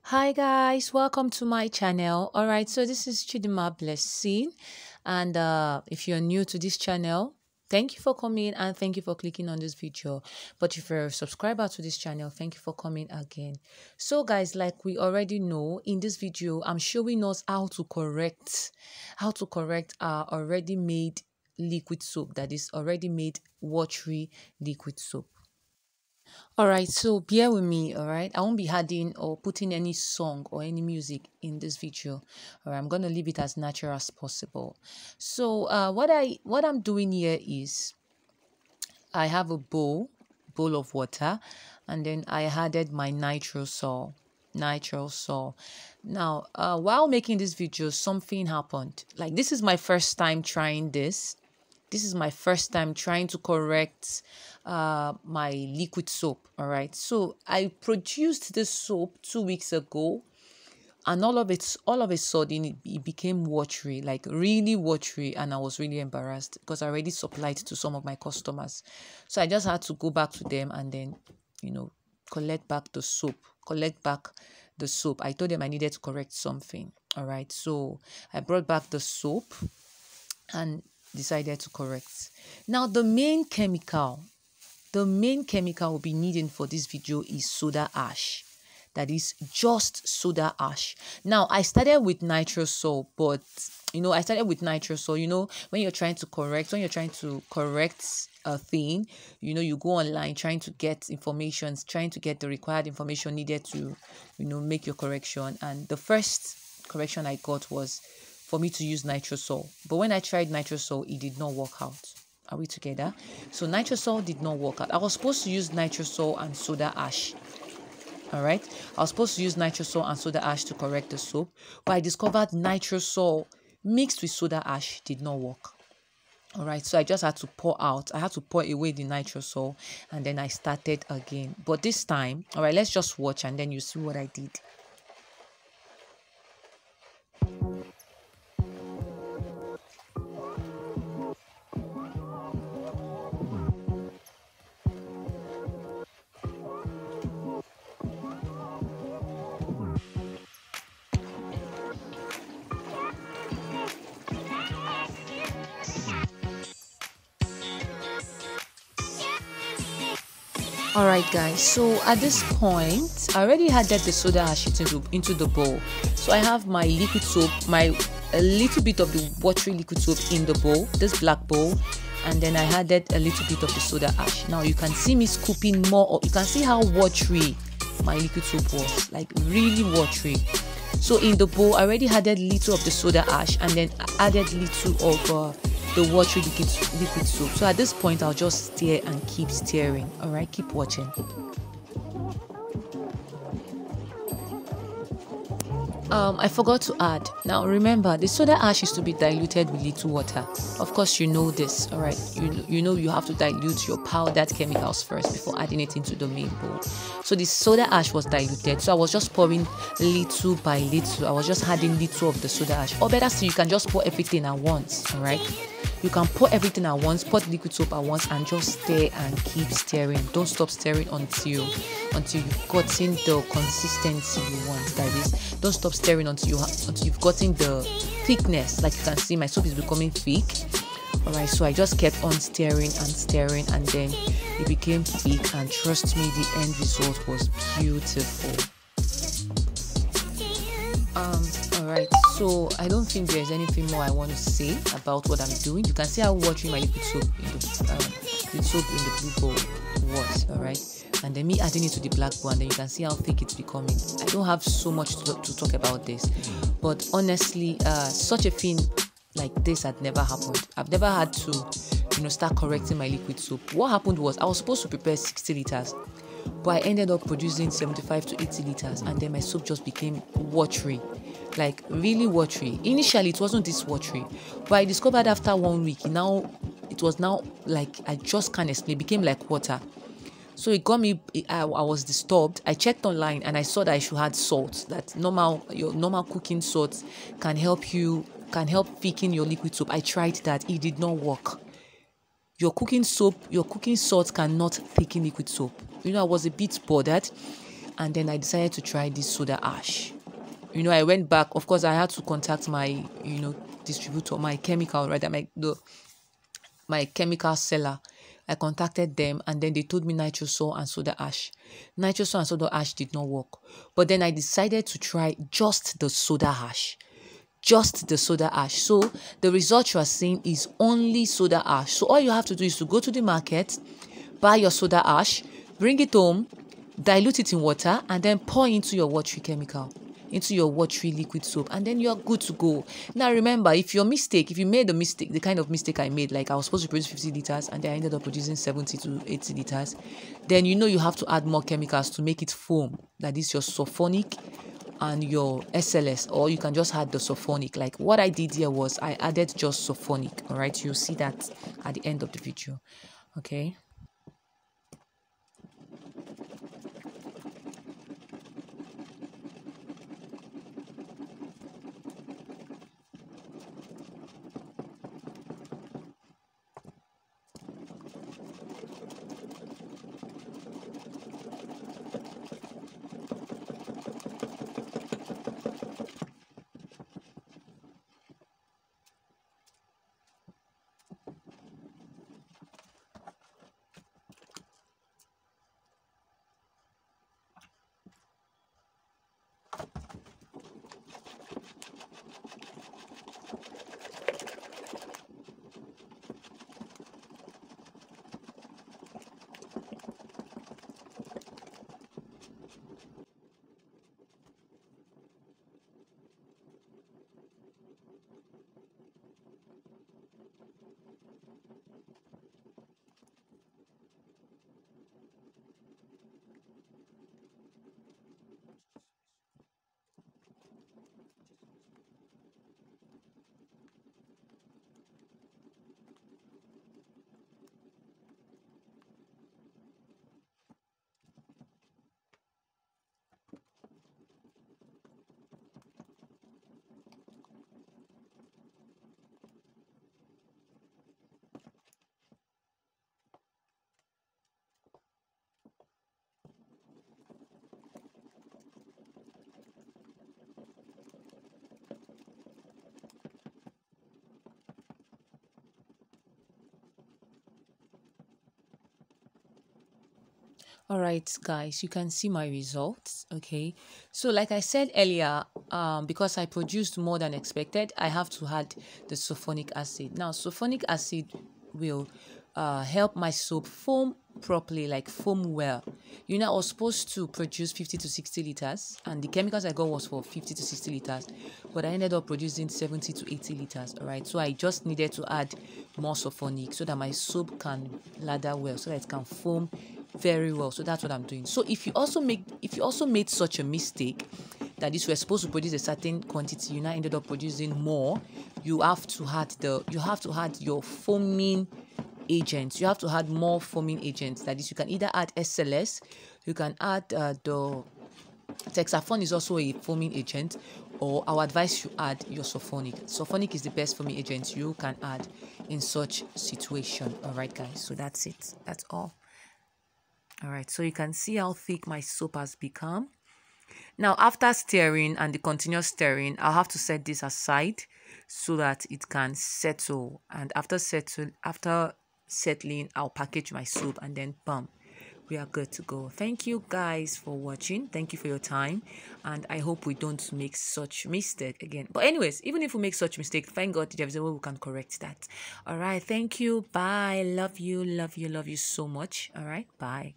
Hi guys, welcome to my channel. All right, so this is Chidinma Blessing, and if you're new to this channel, thank you for coming and thank you for clicking on this video. But if you're a subscriber to this channel, thank you for coming again. So guys, like we already know, in this video I'm showing us how to correct our already made liquid soap, that is already made watery liquid soap. All right, so bear with me, all right? I won't be adding or putting any song or any music in this video. All right, I'm going to leave it as natural as possible. So, what I'm doing here is I have a bowl of water, and then I added my nitro sol. Now, while making this video, something happened. Like, this is my first time trying this. This is my first time trying to correct my liquid soap. All right, so I produced this soap 2 weeks ago, and all of a sudden it became watery, like really watery, and I was really embarrassed because I already supplied to some of my customers. So I just had to go back to them and then, you know, collect back the soap. I told them I needed to correct something. All right, so I brought back the soap and decided to correct. Now the main chemical we'll be needing for this video is soda ash. That is just soda ash. Now I started with nitrosol, but I started with nitrosol. When you're trying to correct a thing, you go online trying to get information, trying to get the required information needed to make your correction. And the first correction I got was for me to use nitrosol. But when I tried nitrosol, it did not work out. Are we together? So nitrosol did not work out. I was supposed to use nitrosol and soda ash. All right. I was supposed to use nitrosol and soda ash to correct the soap, but I discovered nitrosol mixed with soda ash did not work. All right. So I just had to pour out. I had to pour away the nitrosol, and then I started again. But this time, all right, let's just watch and then you see what I did. All right, guys, so at this point I already added the soda ash into the bowl. So I have my liquid soap, a little bit of the watery liquid soap in the bowl, this black bowl, and then I added a little bit of the soda ash. Now you can see me scooping more up. You can see how watery my liquid soap was, like really watery. So in the bowl I already added little of the soda ash, and then added little of the watery liquid soap. So at this point I'll just stir and keep stirring. All right, keep watching. I forgot to add. Now remember, the soda ash is to be diluted with little water. Of course you know this. All right, you know you have to dilute your powdered chemicals first before adding it into the main bowl. So the soda ash was diluted, so I was just pouring little by little. I was just adding little of the soda ash, or better still, you can just pour everything at once. All right, you can pour everything at once, pour the liquid soap at once, and just stir and keep stirring. Don't stop stirring until you've gotten the consistency you want. That is, don't stop stirring until you've gotten the thickness. Like you can see, my soap is becoming thick. All right, so I just kept on stirring and stirring, and then it became thick. And trust me, the end result was beautiful. All right, so I don't think there's anything more I want to say about what I'm doing. You can see how watery my liquid soap in the blue bowl was. All right, and then me adding it to the black bowl, and then you can see how thick it's becoming. I don't have so much to talk about this, but honestly, such a thing like this had never happened. I've never had to start correcting my liquid soap. What happened was I was supposed to prepare 60 liters, but I ended up producing 75 to 80 liters, and then my soap just became watery, like really watery. Initially it wasn't this watery, but I discovered after 1 week it was now like, I just can't explain, it became like water. So it got me, I was disturbed. I checked online and I saw that I should add salt, that your normal cooking salt can help thicken your liquid soap. I tried that, it did not work. Your cooking salt cannot thicken liquid soap. I was a bit bothered, and then I decided to try this soda ash. I went back. Of course, I had to contact my distributor, my chemical, right? My chemical seller. I contacted them, and then they told me nitrosol and soda ash. Nitrosol and soda ash did not work, but then I decided to try just the soda ash. Just the soda ash. So the result you are seeing is only soda ash. So all you have to do is to go to the market, buy your soda ash, bring it home, dilute it in water, and then pour into your watery chemical, into your watery liquid soap, and then you're good to go. Now remember, if you made a mistake, the kind of mistake I made, like I was supposed to produce 50 liters and then I ended up producing 70 to 80 liters, then you have to add more chemicals to make it foam. That is your sulfonic and your SLS, or you can just add the sulfonic. Like what I did here was I added just sulfonic. All right, you'll see that at the end of the video. Okay. All right, guys, you can see my results. Okay, so like I said earlier, because I produced more than expected, I have to add the sulfonic acid. Now sulfonic acid will help my soap foam properly, like foam well. I was supposed to produce 50 to 60 liters, and the chemicals I got was for 50 to 60 liters, but I ended up producing 70 to 80 liters. All right, so I just needed to add more sulfonic so that my soap can lather well, so that it can foam very well. So that's what I'm doing. So if you also made such a mistake, that is, we're supposed to produce a certain quantity, you now ended up producing more, you have to add your foaming agents. You have to add more foaming agents. That is, you can either add SLS, you can add the Texaphon is also a foaming agent, or I would advise you add your sulfonic. Sulfonic is the best foaming agent you can add in such situation. All right, guys. So that's it. That's all. All right, so you can see how thick my soap has become. Now, after stirring and the continuous stirring, I'll have to set this aside so that it can settle. And after settling, I'll package my soap, and then bam, we are good to go. Thank you guys for watching. Thank you for your time, and I hope we don't make such mistake again. But anyways, even if we make such mistake, thank God there is a way we can correct that. All right, thank you. Bye. Love you so much. All right, bye.